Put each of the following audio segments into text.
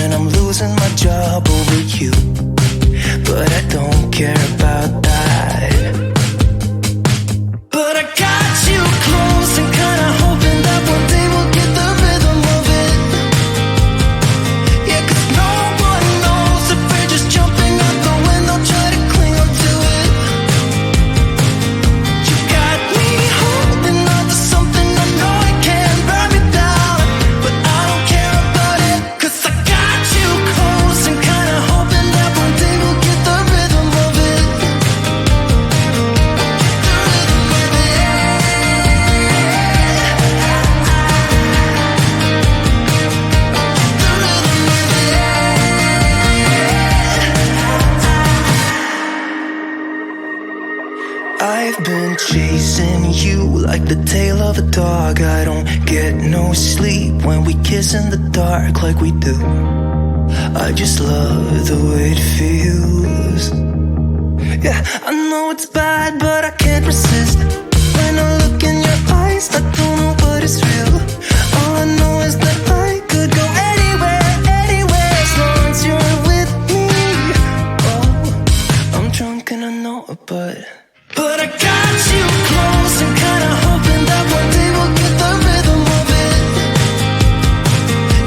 and I'm losing my job over you. But I don't care about that. But I got you close and kinda hoping that one day we'll get the rhythm of it. Yeah, 'cause no one knows if we're just jumping out the window, try to cling on to it. You got me holding on to something I know it can burn me down, but I don't care about it, 'cause I got you close and kinda hoping that one day we'll get the rhythm of it. I've been chasing you like the tail of a dog. I don't get no sleep when we kiss in the dark like we do. I just love the way it feels. Yeah, I know it's bad, but I can't resist. When I look in your eyes, I don't know what is real. All I know is that I could go anywhere, anywhere, as long as you're with me. Oh, I'm drunk and I know it, but I got you close and kinda hoping that one day we'll get the rhythm of it.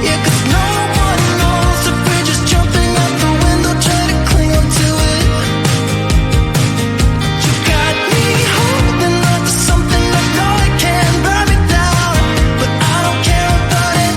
Yeah, 'cause no one knows if we're just jumping out the window, try to cling on to it. You got me holding on to something I know it can burn me down, but I don't care about it,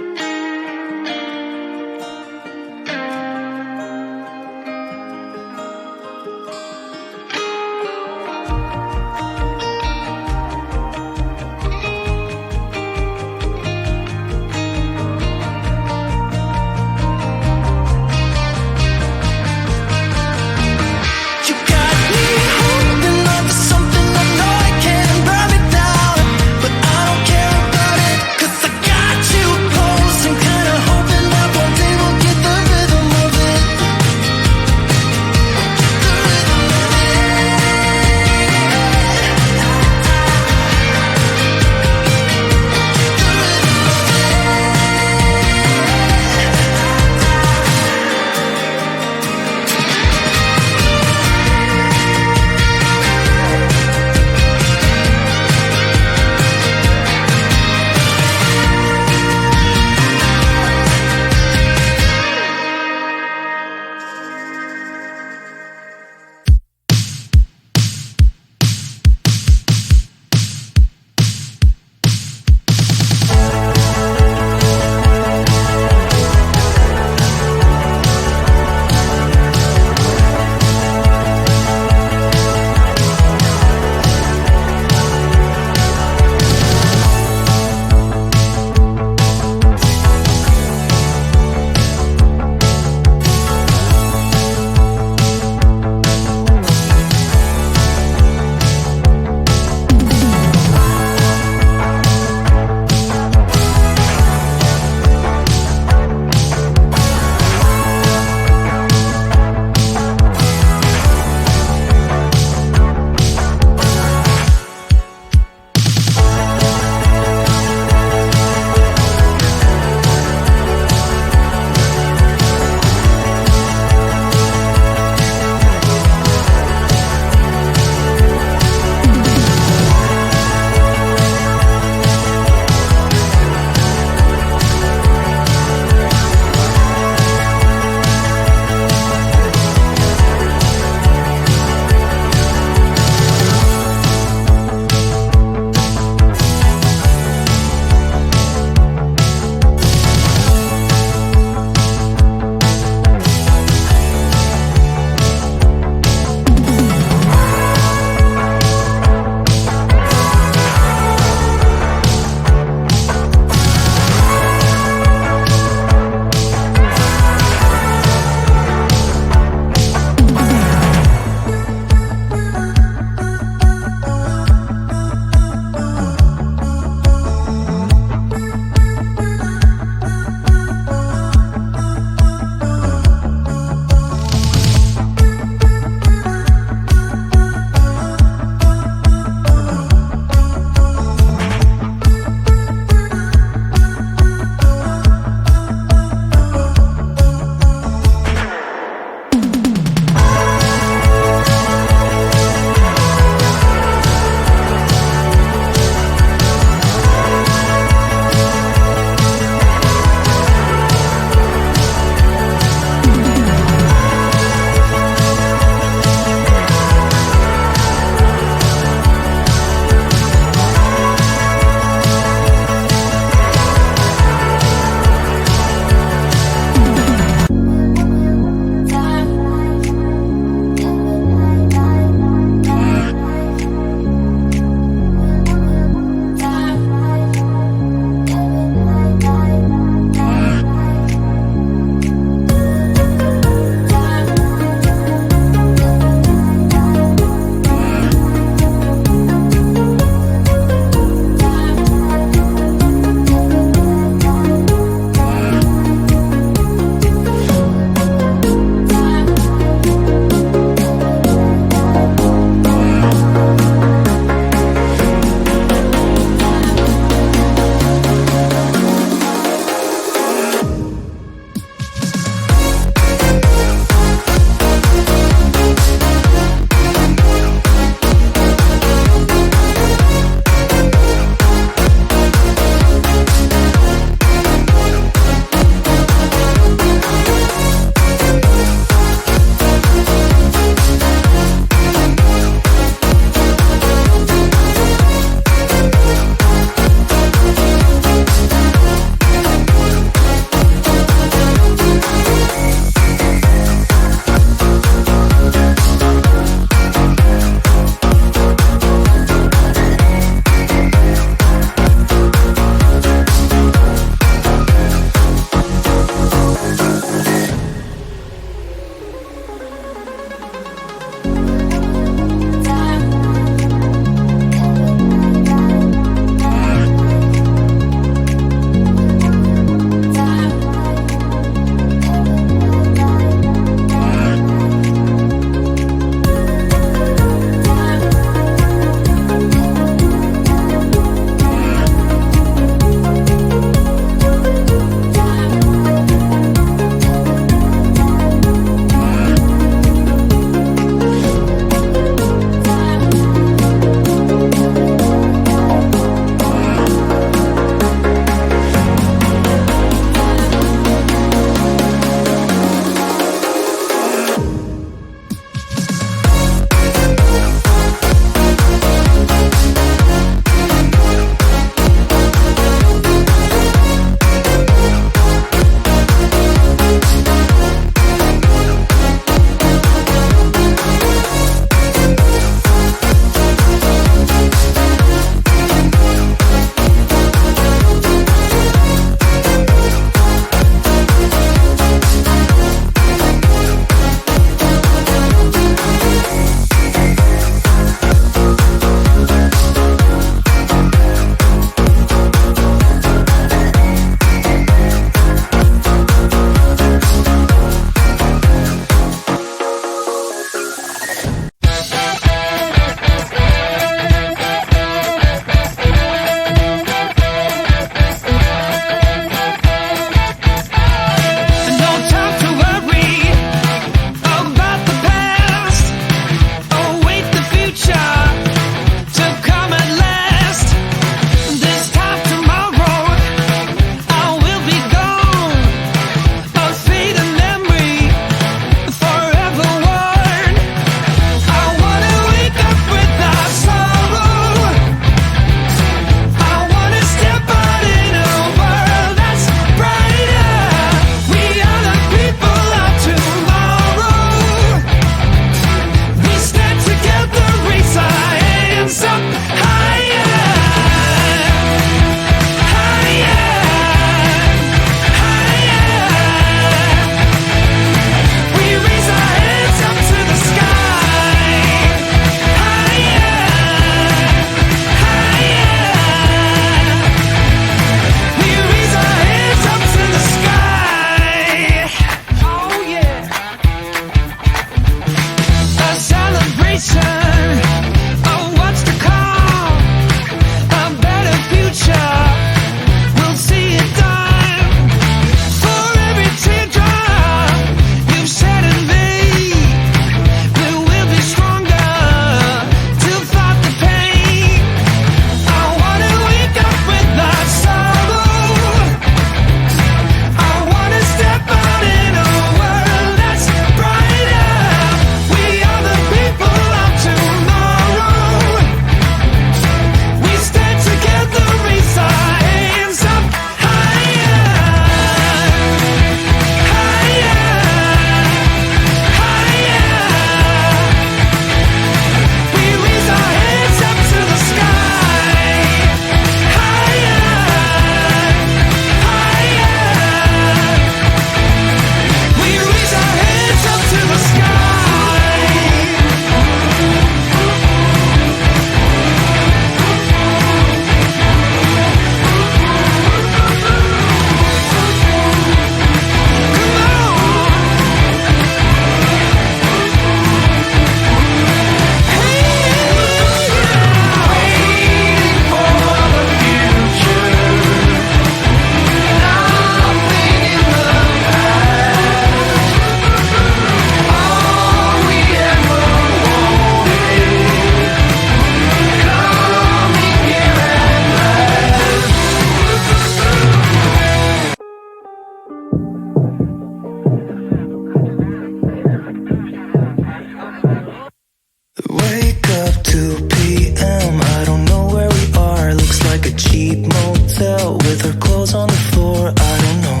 2 p.m. I don't know where we are. Looks like a cheap motel with our clothes on the floor. I don't know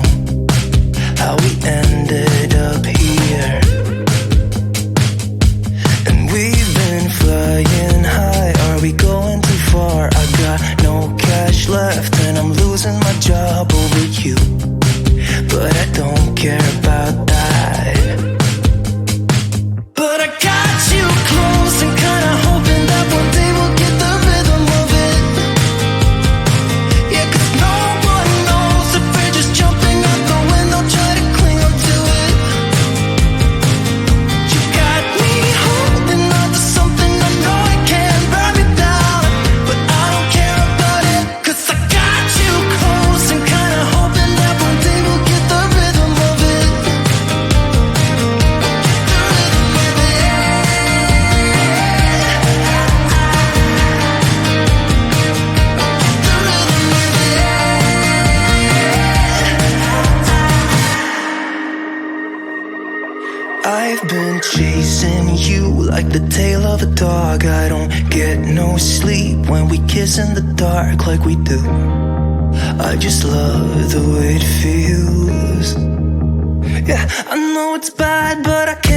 how we ended up here. And we've been flying high. Are we going too far? I got no cash left and I'm losing my job over you. But I don't care about that. But I got you close and kinda hoping that one day we'll get the rhythm of it. Yeah, 'cause no one knows if we're just jumping out the window, try to cling on to it. You got me holding on to something I know I can't burn me down, but I don't care about it, 'cause I got you close and kinda hoping that one day we'll get the rhythm of it. I've been chasing you like the tail of a dog. I don't get no sleep when we kiss in the dark like we do. I just love the way it feels. Yeah, I know it's bad, but I can't